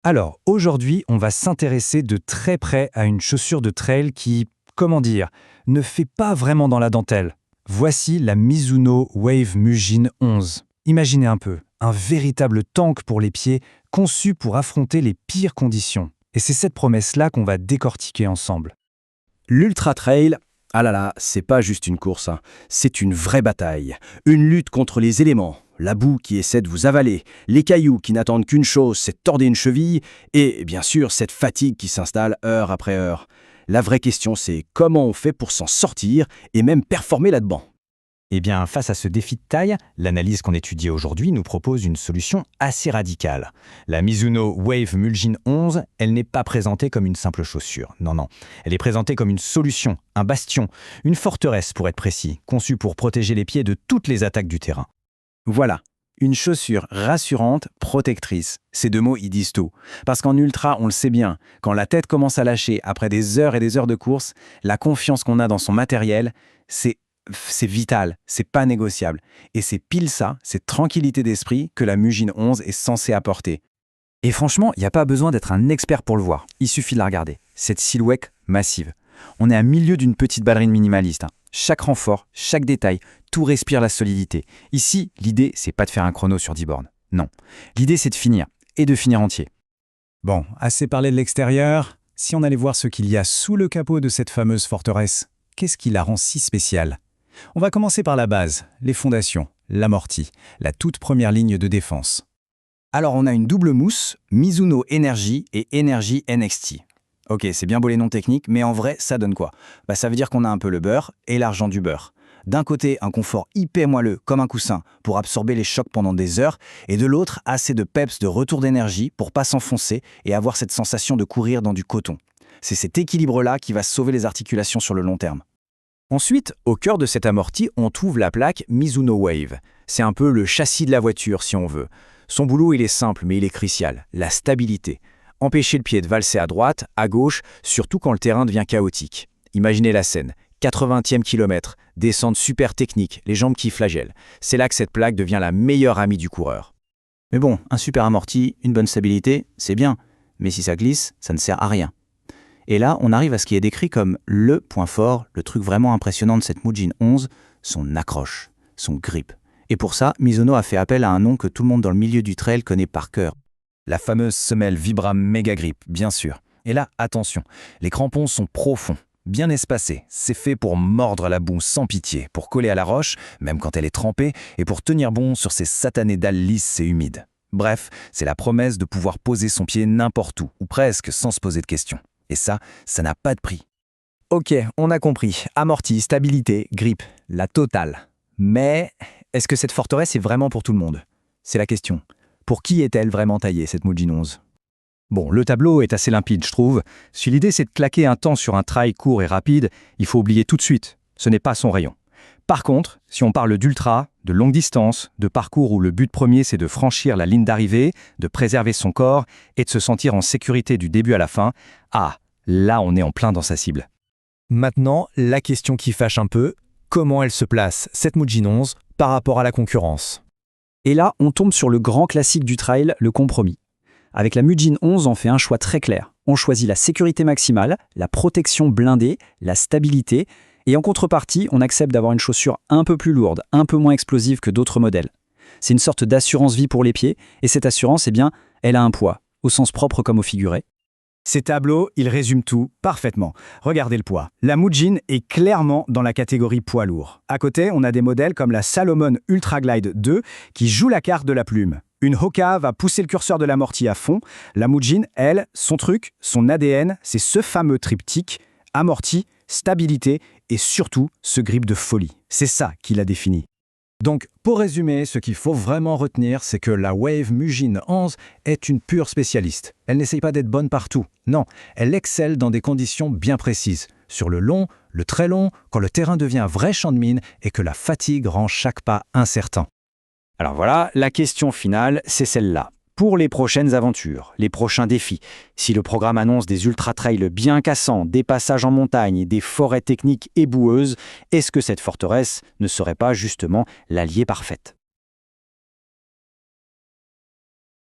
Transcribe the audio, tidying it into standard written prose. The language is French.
Alors, aujourd'hui, on va s'intéresser de très près à une chaussure de trail qui, comment dire, ne fait pas vraiment dans la dentelle. Voici la Mizuno Wave Mujin 11. Imaginez un peu, un véritable tank pour les pieds, conçu pour affronter les pires conditions. Et c'est cette promesse-là qu'on va décortiquer ensemble. L'Ultra Trail, ah là là, c'est pas juste une course, hein. C'est une vraie bataille. Une lutte contre les éléments, la boue qui essaie de vous avaler, les cailloux qui n'attendent qu'une chose, c'est de tordre une cheville, et bien sûr cette fatigue qui s'installe heure après heure. La vraie question c'est comment on fait pour s'en sortir et même performer là-dedans. Eh bien, face à ce défi de taille, l'analyse qu'on étudie aujourd'hui nous propose une solution assez radicale. La Mizuno Wave Mujin 11, elle n'est pas présentée comme une simple chaussure. Non, non. Elle est présentée comme une solution, un bastion, une forteresse pour être précis, conçue pour protéger les pieds de toutes les attaques du terrain. Voilà, une chaussure rassurante, protectrice. Ces deux mots y disent tout. Parce qu'en ultra, on le sait bien, quand la tête commence à lâcher après des heures et des heures de course, la confiance qu'on a dans son matériel, c'est vital, c'est pas négociable. Et c'est pile ça, cette tranquillité d'esprit que la Mujin 11 est censée apporter. Et franchement, il n'y a pas besoin d'être un expert pour le voir. Il suffit de la regarder. Cette silhouette massive. On est à milieu d'une petite ballerine minimaliste. Chaque renfort, chaque détail, tout respire la solidité. Ici, l'idée, c'est pas de faire un chrono sur 10 bornes. Non. L'idée, c'est de finir. Et de finir entier. Bon, assez parlé de l'extérieur. Si on allait voir ce qu'il y a sous le capot de cette fameuse forteresse, qu'est-ce qui la rend si spéciale ? On va commencer par la base, les fondations, l'amorti, la toute première ligne de défense. Alors on a une double mousse, Mizuno Energy et Energy NXT. Ok, c'est bien beau les noms techniques, mais en vrai, ça donne quoi ? Ça veut dire qu'on a un peu le beurre et l'argent du beurre. D'un côté, un confort hyper moelleux, comme un coussin, pour absorber les chocs pendant des heures, et de l'autre, assez de peps de retour d'énergie pour pas s'enfoncer et avoir cette sensation de courir dans du coton. C'est cet équilibre-là qui va sauver les articulations sur le long terme. Ensuite, au cœur de cet amorti, on trouve la plaque Mizuno Wave. C'est un peu le châssis de la voiture, si on veut. Son boulot, il est simple, mais il est crucial. La stabilité. Empêcher le pied de valser à droite, à gauche, surtout quand le terrain devient chaotique. Imaginez la scène. 80e kilomètre, descente super technique, les jambes qui flagellent. C'est là que cette plaque devient la meilleure amie du coureur. Mais bon, un super amorti, une bonne stabilité, c'est bien. Mais si ça glisse, ça ne sert à rien. Et là, on arrive à ce qui est décrit comme le point fort, le truc vraiment impressionnant de cette Mujin 11, son accroche, son grip. Et pour ça, Mizuno a fait appel à un nom que tout le monde dans le milieu du trail connaît par cœur. La fameuse semelle Vibram Mega Grip, bien sûr. Et là, attention, les crampons sont profonds, bien espacés. C'est fait pour mordre la boue sans pitié, pour coller à la roche, même quand elle est trempée, et pour tenir bon sur ces satanées dalles lisses et humides. Bref, c'est la promesse de pouvoir poser son pied n'importe où, ou presque sans se poser de questions. Et ça n'a pas de prix. Ok, on a compris. Amorti, stabilité, grip, la totale. Mais est-ce que cette forteresse est vraiment pour tout le monde ? C'est la question. Pour qui est-elle vraiment taillée, cette Mujin 11 ? Bon, le tableau est assez limpide, je trouve. Si l'idée c'est de claquer un temps sur un trail court et rapide, il faut oublier tout de suite. Ce n'est pas son rayon. Par contre, si on parle d'ultra, de longue distance, de parcours où le but premier c'est de franchir la ligne d'arrivée, de préserver son corps et de se sentir en sécurité du début à la fin, là on est en plein dans sa cible. Maintenant, la question qui fâche un peu, comment elle se place, cette Mujin 11, par rapport à la concurrence ? Et là, on tombe sur le grand classique du trail, le compromis. Avec la Mujin 11, on fait un choix très clair. On choisit la sécurité maximale, la protection blindée, la stabilité, et en contrepartie, on accepte d'avoir une chaussure un peu plus lourde, un peu moins explosive que d'autres modèles. C'est une sorte d'assurance-vie pour les pieds, et cette assurance, elle a un poids, au sens propre comme au figuré. Ces tableaux, ils résument tout parfaitement. Regardez le poids. La Mujin est clairement dans la catégorie poids lourd. À côté, on a des modèles comme la Salomon Ultra Glide 2 qui joue la carte de la plume. Une Hoka va pousser le curseur de l'amorti à fond. La Mujin, elle, son truc, son ADN, c'est ce fameux triptyque, amorti, stabilité et surtout ce grip de folie. C'est ça qui la définit. Donc, pour résumer, ce qu'il faut vraiment retenir, c'est que la Wave Mujin 11 est une pure spécialiste. Elle n'essaye pas d'être bonne partout. Non, elle excelle dans des conditions bien précises. Sur le long, le très long, quand le terrain devient un vrai champ de mine et que la fatigue rend chaque pas incertain. Alors voilà, la question finale, c'est celle-là. Pour les prochaines aventures, les prochains défis, si le programme annonce des ultra-trails bien cassants, des passages en montagne, des forêts techniques et boueuses, est-ce que cette forteresse ne serait pas justement l'alliée parfaite ?